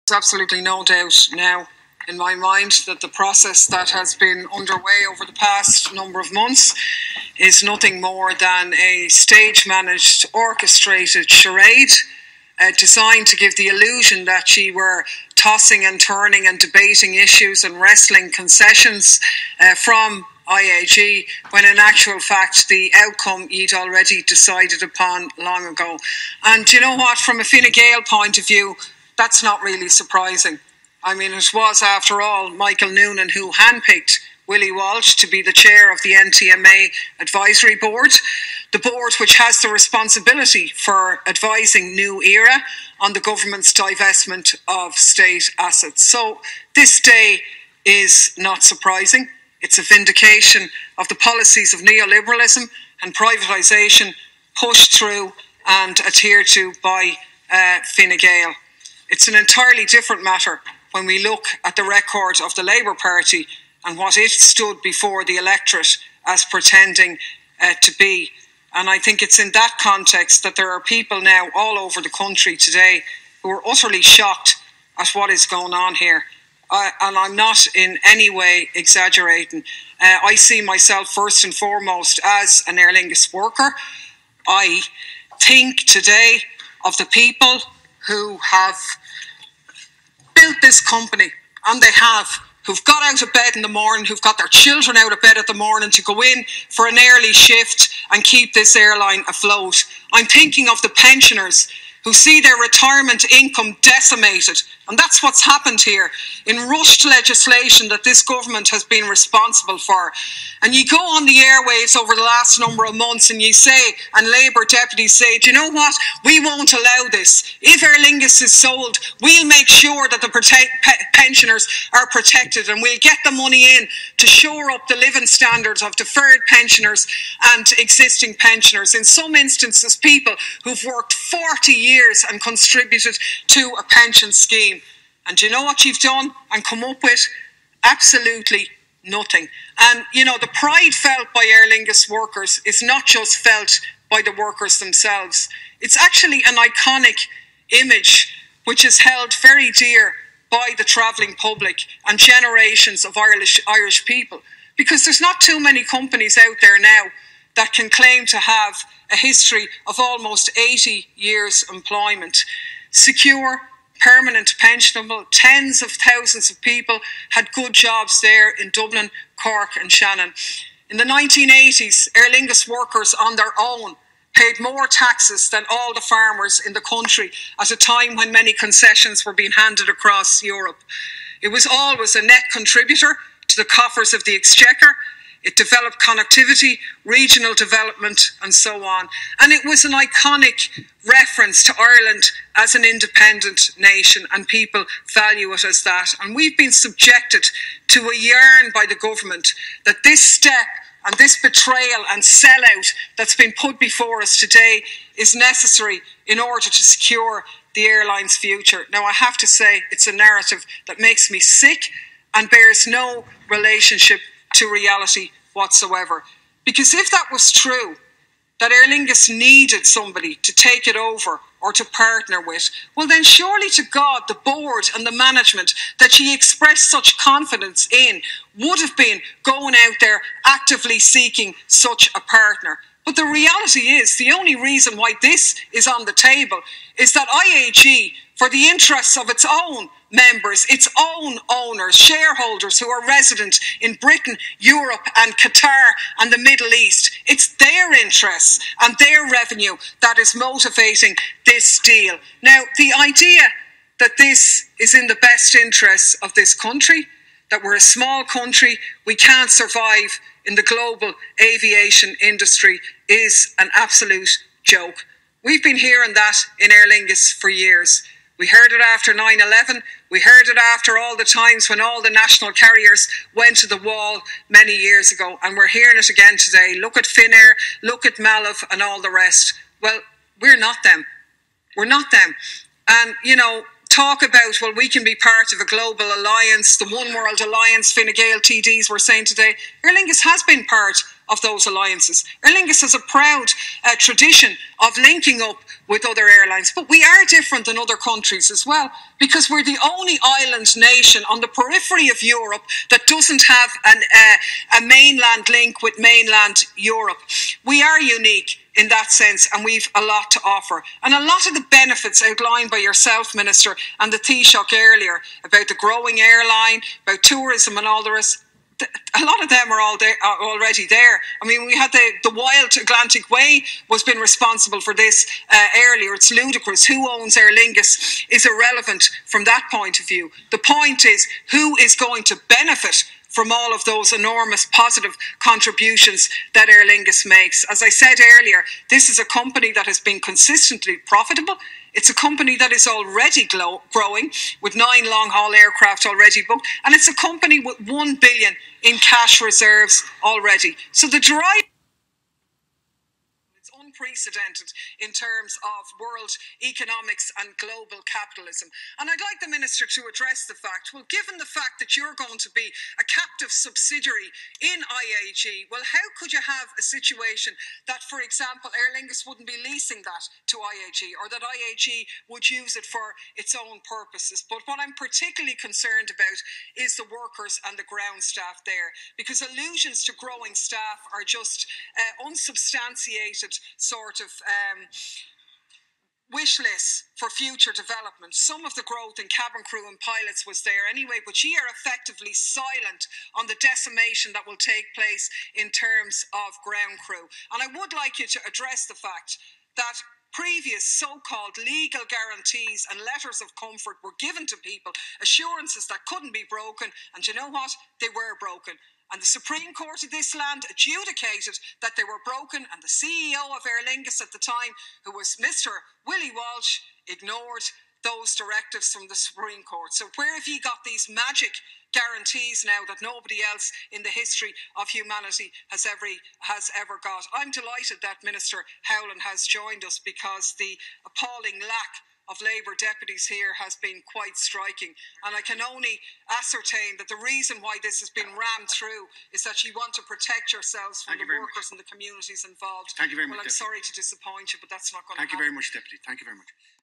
There's absolutely no doubt now in my mind that the process that has been underway over the past number of months is nothing more than a stage-managed, orchestrated charade designed to give the illusion that she were tossing and turning and debating issues and wrestling concessions from IAG, when in actual fact the outcome you'd already decided upon long ago. And you know what, from a Fine Gael point of view, that's not really surprising. I mean, it was, after all, Michael Noonan who handpicked Willie Walsh to be the chair of the NTMA Advisory Board, the board which has the responsibility for advising New Era on the government's divestment of state assets. So this day is not surprising. It's a vindication of the policies of neoliberalism and privatisation pushed through and adhered to by Fine Gael. It's an entirely different matter when we look at the record of the Labour Party and what it stood before the electorate as pretending to be. And I think it's in that context that there are people now all over the country today who are utterly shocked at what is going on here. And I'm not in any way exaggerating. I see myself first and foremost as an Aer Lingus worker. I think today of the people who have built this company, and they have, who've got out of bed in the morning, who've got their children out of bed at the morning to go in for an early shift and keep this airline afloat. I'm thinking of the pensioners who see their retirement income decimated. And that's what's happened here in rushed legislation that this government has been responsible for. And you go on the airwaves over the last number of months and you say, and Labour deputies say, do you know what? We won't allow this. If Aer Lingus is sold, we'll make sure that the pensioners are protected, and we'll get the money in to shore up the living standards of deferred pensioners and existing pensioners. In some instances, people who've worked 40 years and contributed to a pension scheme. And do you know what you've done and come up with? Absolutely nothing. And, you know, the pride felt by Aer Lingus workers is not just felt by the workers themselves. It's actually an iconic image which is held very dear by the travelling public and generations of Irish people. Because there's not too many companies out there now that can claim to have a history of almost 80 years' employment. Secure, permanent, pensionable, tens of thousands of people had good jobs there in Dublin, Cork and Shannon. In the 1980s, Aer Lingus workers on their own paid more taxes than all the farmers in the country at a time when many concessions were being handed across Europe. It was always a net contributor to the coffers of the Exchequer. It developed connectivity, regional development, and so on. And it was an iconic reference to Ireland as an independent nation, and people value it as that. And we've been subjected to a yarn by the government that this step and this betrayal and sellout that's been put before us today is necessary in order to secure the airline's future. Now, I have to say, it's a narrative that makes me sick and bears no relationship to reality whatsoever. Because if that was true, that Aer Lingus needed somebody to take it over or to partner with, well then surely to God the board and the management that she expressed such confidence in would have been going out there actively seeking such a partner. But the reality is, the only reason why this is on the table is that IAG, for the interests of its own members, its own owners, shareholders who are resident in Britain, Europe and Qatar and the Middle East, it's their interests and their revenue that is motivating this deal. Now, the idea that this is in the best interests of this country, that we're a small country, we can't survive in the global aviation industry, is an absolute joke. We've been hearing that in Aer Lingus for years. We heard it after 9/11. We heard it after all the times when all the national carriers went to the wall many years ago. And we're hearing it again today. Look at Finnair, look at Malov and all the rest. Well, we're not them. We're not them. And, you know, talk about, well, we can be part of a global alliance, the One World Alliance, Fine Gael TDs were saying today. Aer Lingus has been part of those alliances. Aer Lingus has a proud tradition of linking up with other airlines, but we are different than other countries as well, because we're the only island nation on the periphery of Europe that doesn't have a mainland link with mainland Europe. We are unique in that sense, and we've a lot to offer. And a lot of the benefits outlined by yourself, Minister, and the Taoiseach earlier about the growing airline, about tourism and all the rest, a lot of them are already there. I mean, we had the Wild Atlantic Way was been responsible for this earlier. It's ludicrous. Who owns Aer Lingus is irrelevant from that point of view. The point is, who is going to benefit from all of those enormous positive contributions that Aer Lingus makes? As I said earlier, this is a company that has been consistently profitable. It's a company that is already growing with 9 long-haul aircraft already booked, and it's a company with 1 billion in cash reserves already. So the drive is unprecedented in terms of world economics and global capitalism. And I'd like the Minister to address the fact, well, given the fact that you're going to be a captive subsidiary in IAG, well, how could you have a situation that, for example, Aer Lingus wouldn't be leasing that to IAG, or that IAG would use it for its own purposes? But what I'm particularly concerned about is the workers and the ground staff there, because allusions to growing staff are just unsubstantiated sort of wish lists for future development. Some of the growth in cabin crew and pilots was there anyway, but ye are effectively silent on the decimation that will take place in terms of ground crew. And I would like you to address the fact that previous so-called legal guarantees and letters of comfort were given to people, assurances that couldn't be broken, and you know what? They were broken. And the Supreme Court of this land adjudicated that they were broken, and the CEO of Aer Lingus at the time, who was Mr. Willie Walsh, ignored those directives from the Supreme Court. So where have you got these magic guarantees now that nobody else in the history of humanity has ever got? I'm delighted that Minister Howlin has joined us, because the appalling lack of Labour deputies here has been quite striking. And I can only ascertain that the reason why this has been rammed through is that you want to protect yourselves from the workers and the communities involved. Thank you very much. Well, I'm sorry to disappoint you, but that's not going to happen. Thank you very much, Deputy. Thank you very much.